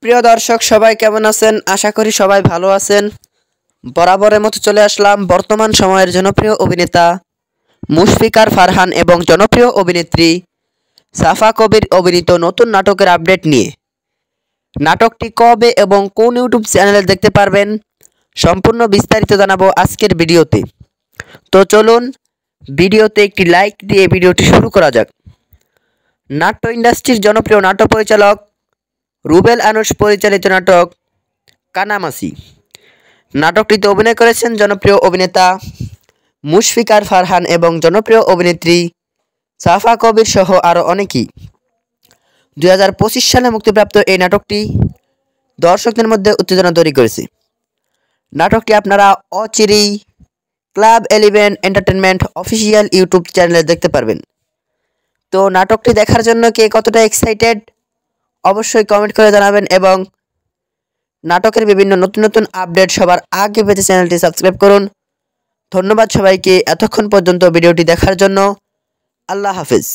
প্রিয় দর্শক সবাই কেমন আছেন? আশা করি সবাই ভালো আছেন। বরাবরের মতো চলে আসলাম বর্তমান সময়ের জনপ্রিয় অভিনেতা মুশফিকার ফারহান এবং জনপ্রিয় অভিনেত্রী সাফা কবির অভিনীত নতুন নাটকের আপডেট নিয়ে। নাটকটি কবে এবং কোন ইউটিউব চ্যানেলে দেখতে পারবেন সম্পূর্ণ বিস্তারিত জানাবো আজকের ভিডিওতে। তো চলুন ভিডিওতে একটি লাইক দিয়ে ভিডিওটি শুরু করা যাক। নাট্য ইন্ডাস্ট্রির জনপ্রিয় নাট্য পরিচালক রুবেল আনুশ পরিচালিত নাটক কানামাছি। নাটকটিতে অভিনয় করেছেন জনপ্রিয় অভিনেতা মুশফিকার ফারহান এবং জনপ্রিয় অভিনেত্রী সাফা কবির সহ আরও অনেকেই। 2025 সালে মুক্তিপ্রাপ্ত এই নাটকটি দর্শকদের মধ্যে উত্তেজনা তৈরি করেছে। নাটকটি আপনারা অচিরেই ক্লাব 11 এন্টারটেনমেন্ট অফিসিয়াল ইউটিউব চ্যানেলে দেখতে পারবেন। তো নাটকটি দেখার জন্য কে কতটা এক্সাইটেড অবশ্যই কমেন্ট করে জানাবেন এবং নাটকের বিভিন্ন নতুন নতুন আপডেট সবার আগে পেতে চ্যানেলটি সাবস্ক্রাইব করুন। ধন্যবাদ সবাইকে এতক্ষণ পর্যন্ত ভিডিওটি দেখার জন্য। আল্লাহ হাফেজ।